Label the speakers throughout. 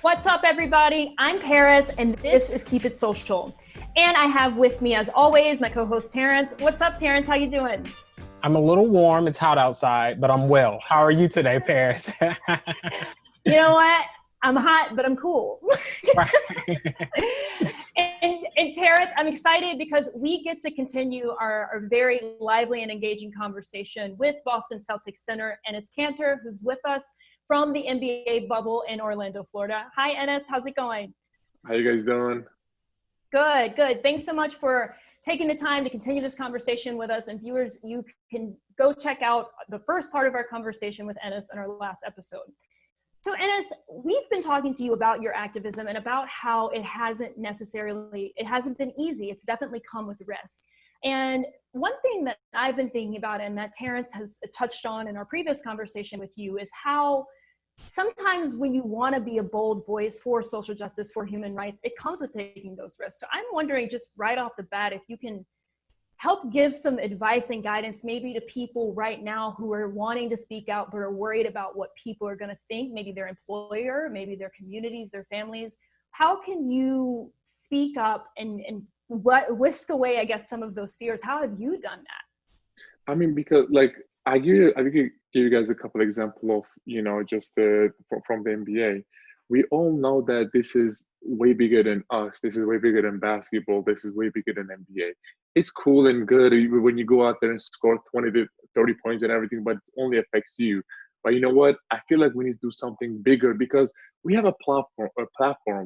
Speaker 1: What's up, everybody? I'm Paris, and this is Keep It Social. And I have with me, as always, my co-host Terrence. What's up, Terrence? How you doing?
Speaker 2: I'm a little warm. It's hot outside, but I'm well. How are you today, Paris?
Speaker 1: You know what? I'm hot, but I'm cool. and Terrence, I'm excited because we get to continue our very lively and engaging conversation with Boston Celtics center Enes Kanter, who's with us from the NBA bubble in Orlando, Florida. Hi, Enes. How's it going?
Speaker 3: How you guys doing?
Speaker 1: Good, good. Thanks so much for taking the time to continue this conversation with us. And viewers, you can go check out the first part of our conversation with Enes in our last episode. So Enes, we've been talking to you about your activism and about how it hasn't been easy. It's definitely come with risk. And one thing that I've been thinking about and that Terrence has touched on in our previous conversation with you is how sometimes when you want to be a bold voice for social justice, for human rights, it comes with taking those risks. So I'm wondering just right off the bat, if you can help give some advice and guidance maybe to people right now who are wanting to speak out but are worried about what people are going to think, maybe their employer, maybe their communities, their families. How can you speak up and whisk away, I guess, some of those fears? How have you done that?
Speaker 3: I mean, because I could give you guys a couple examples of, just from the NBA. We all know that this is way bigger than us. This is way bigger than basketball. This is way bigger than NBA. It's cool and good when you go out there and score 20 to 30 points and everything, but it only affects you. But you know what? I feel like we need to do something bigger because we have a platform.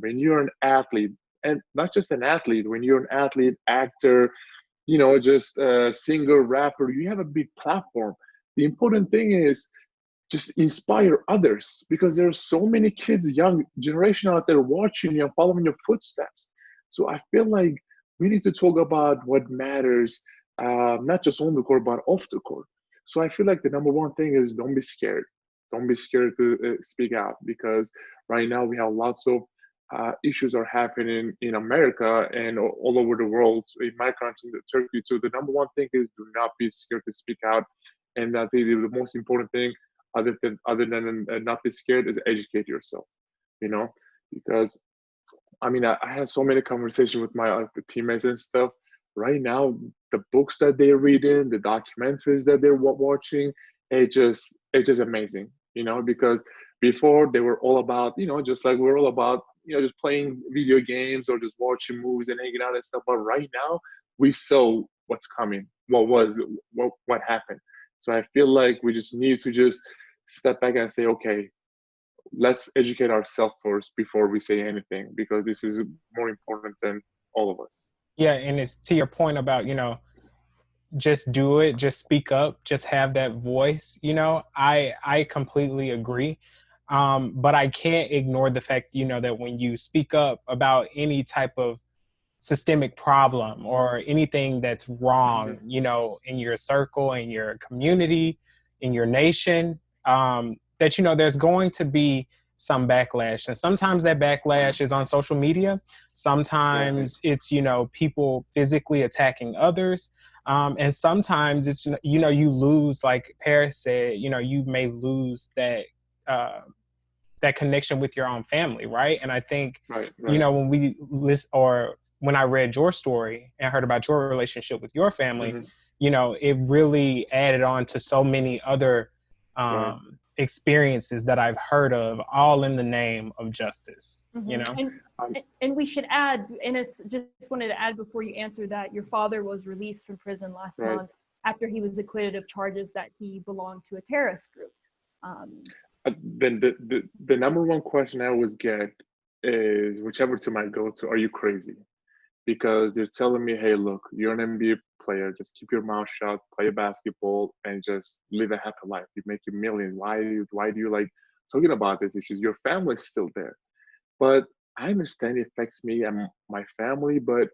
Speaker 3: When you're an athlete, and not just an athlete, when you're an athlete, actor, just a singer, rapper, you have a big platform. The important thing is just inspire others because there are so many kids, young generation out there watching you and following your footsteps. So I feel like we need to talk about what matters, not just on the court, but off the court. So I feel like the number one thing is don't be scared. Don't be scared to speak out because right now we have lots of issues are happening in America and all over the world, in my country, Turkey. So the number one thing is do not be scared to speak out. And I think the most important thing, other than not be scared, is educate yourself. You know, because I mean, I had so many conversations with my teammates and stuff. Right now, the books that they're reading, the documentaries that they're watching, it's just amazing. Because before they were all about, just like we're all about, just playing video games or just watching movies and hanging out and stuff. But right now, we saw what's coming, what happened. So I feel like we just need to just step back and say, okay, let's educate ourselves first before we say anything, because this is more important than all of us.
Speaker 2: Yeah, and it's to your point about, just do it, just speak up, just have that voice. I completely agree. But I can't ignore the fact, that when you speak up about any type of systemic problem or anything that's wrong, in your circle, in your community, in your nation, that, there's going to be some backlash. And sometimes that backlash is on social media. Sometimes it's, people physically attacking others. And sometimes it's, you lose, like Paris said, you may lose that connection with your own family, right? And I think,
Speaker 3: Right.
Speaker 2: when we list or when I read your story and heard about your relationship with your family,
Speaker 3: Mm-hmm.
Speaker 2: It really added on to so many other
Speaker 3: Right.
Speaker 2: experiences that I've heard of, all in the name of justice.
Speaker 1: And we should add, and I just wanted to add before you answer that, your father was released from prison last
Speaker 3: Right.
Speaker 1: month after he was acquitted of charges that he belonged to a terrorist group.
Speaker 3: Then the number one question I always get is, whichever team I go to, are you crazy? Because they're telling me, hey, look, you're an NBA player, just keep your mouth shut, play basketball, and just live a happy life. You make your millions. Why do you like talking about these issues? Your family's still there. But I understand it affects me and my family, but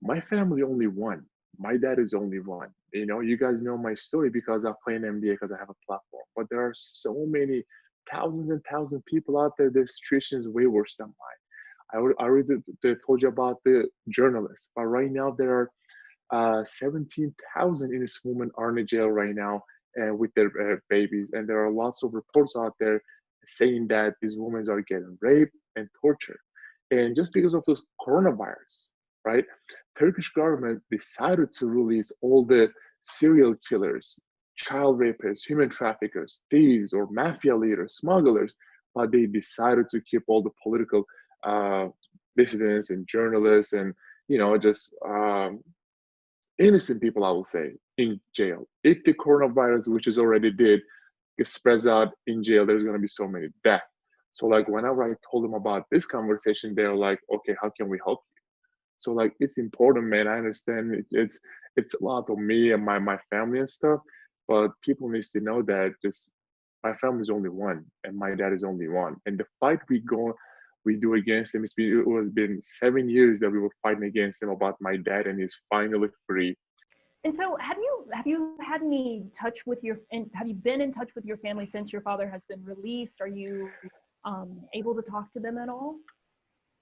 Speaker 3: my family only one. My dad is only one. You guys know my story because I play in NBA because I have a platform. But there are so many thousands and thousands of people out there. Their situation is way worse than mine. I already told you about the journalists, but right now there are 17,000 innocent women are in jail right now with their babies, and there are lots of reports out there saying that these women are getting raped and tortured. And just because of this coronavirus, right? Turkish government decided to release all the serial killers, child rapists, human traffickers, thieves, or mafia leaders, smugglers, but they decided to keep all the political uh, dissidents and journalists and just innocent people, I will say, in jail. If the coronavirus, which is already did, it spreads out in jail, there's going to be so many deaths. So like whenever I told them about this conversation, they're like, okay, how can we help you? So like it's important, man. I understand it's a lot of me and my family and stuff, but people needs to know that just my family is only one and my dad is only one. And the fight we do against him, it was been 7 years that we were fighting against him about my dad, and he's finally free.
Speaker 1: And so have you had any touch with have you been in touch with your family since your father has been released? Are you able to talk to them at all?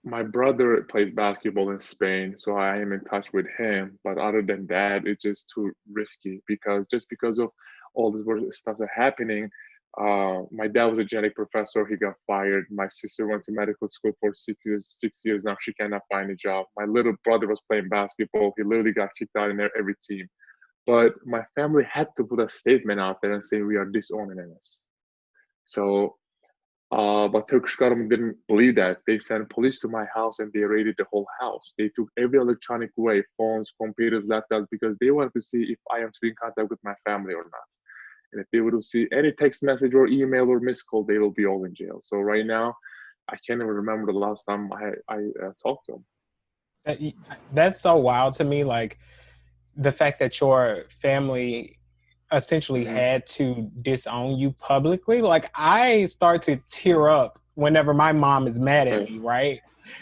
Speaker 3: My brother plays basketball in Spain, so I am in touch with him. But other than that, it's just too risky because of all this stuff that's happening. My dad was a genetic professor. He got fired. My sister went to medical school for 6 years. 6 years now, she cannot find a job. My little brother was playing basketball. He literally got kicked out in every team. But my family had to put a statement out there and say we are disowning us. So, but Turkish government didn't believe that. They sent police to my house and they raided the whole house. They took every electronic way, phones, computers, laptops, because they wanted to see if I am still in contact with my family or not. And if they were to see any text message or email or missed call, they will be all in jail. So right now, I can't even remember the last time I talked to them.
Speaker 2: That's so wild to me. Like the fact that your family essentially had to disown you publicly. Like I start to tear up whenever my mom is mad at me, right?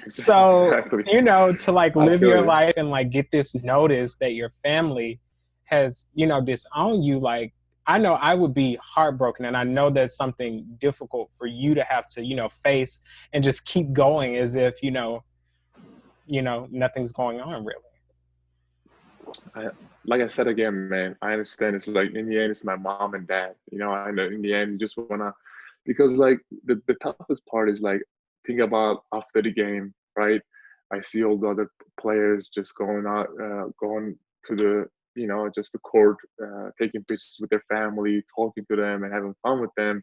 Speaker 2: So,
Speaker 3: Exactly.
Speaker 2: to like live your
Speaker 3: you.
Speaker 2: life and like get this notice that your family has, disowned you, like I know I would be heartbroken, and I know that's something difficult for you to have to, face and just keep going as if, nothing's going on really.
Speaker 3: Like I said again, man, I understand. It's like in the end, it's my mom and dad. I know in the end, you just wanna, because like the toughest part is like think about after the game, right? I see all the other players just going out, going to the just the court, taking pictures with their family, talking to them, and having fun with them.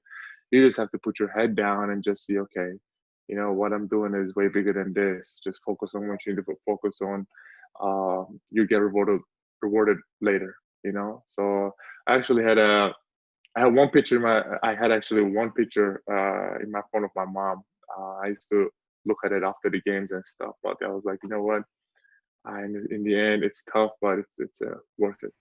Speaker 3: You just have to put your head down and just see, okay, what I'm doing is way bigger than this. Just focus on what you need to focus on. You get rewarded later. So I actually I had one picture I had actually one picture in my phone of my mom. I used to look at it after the games and stuff, but I was like, you know what? In the end, it's tough, but it's worth it.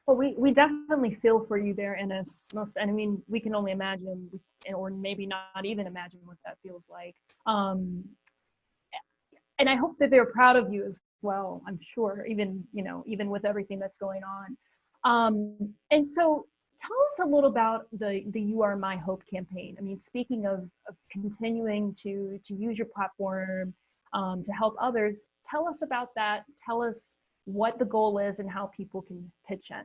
Speaker 1: Well, we definitely feel for you there, Enes. And I mean, we can only imagine, or maybe not even imagine what that feels like. And I hope that they're proud of you as well. I'm sure, even with everything that's going on. And so, tell us a little about the "You Are My Hope" campaign. I mean, speaking of continuing to use your platform to help others, tell us about that. Tell us what the goal is and how people can pitch in.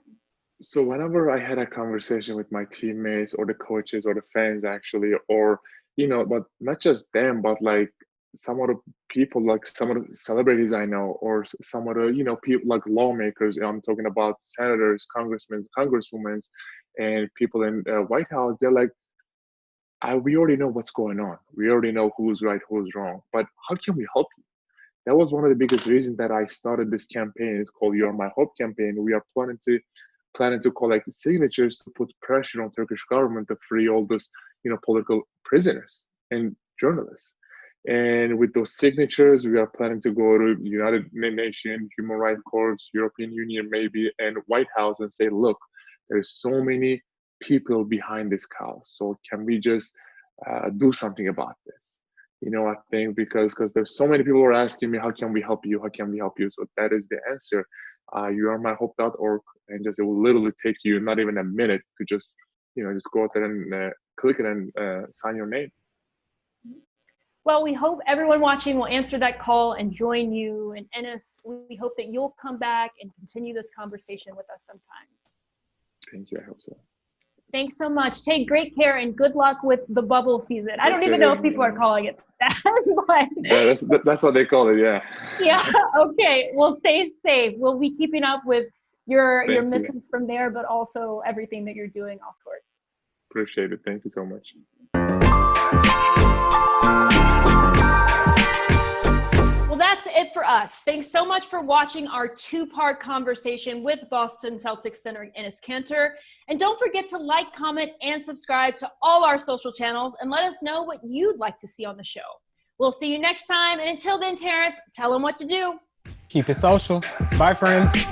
Speaker 3: So whenever I had a conversation with my teammates or the coaches or the fans actually, or but not just them, but like some of the people, like some of the celebrities I know, or some of the people like lawmakers. I'm talking about senators, congressmen, congresswomen, and people in White House. They're like, we already know what's going on. We already know who's right, who's wrong. But how can we help you? That was one of the biggest reasons that I started this campaign. It's called "You Are My Hope" campaign. We are planning to collect signatures to put pressure on Turkish government to free all those political prisoners and journalists. And with those signatures, we are planning to go to United Nations, Human Rights Courts, European Union maybe, and White House and say, look, there's so many people behind this cause. So can we just do something about this? I think because there's so many people who are asking me, how can we help you? How can we help you? So that is the answer. youaremyhope.org, and just it will literally take you not even a minute to just just go out there and click it and sign your name.
Speaker 1: Well, we hope everyone watching will answer that call and join you. And Enes, we hope that you'll come back and continue this conversation with us sometime.
Speaker 3: Thank you. I hope so.
Speaker 1: Thanks so much. Take great care and good luck with the bubble season. I don't even know if people are calling it that, but
Speaker 3: that's what they call it. Yeah.
Speaker 1: Yeah. Okay. Well, stay safe. We'll be keeping up with your missions from there, but also everything that you're doing off court.
Speaker 3: Appreciate it. Thank you so much.
Speaker 1: Well, that's it for us. Thanks so much for watching our two-part conversation with Boston Celtics center Enes Kanter. And don't forget to like, comment, and subscribe to all our social channels and let us know what you'd like to see on the show. We'll see you next time. And until then, Terrence, tell them what to do.
Speaker 2: Keep it social. Bye, friends.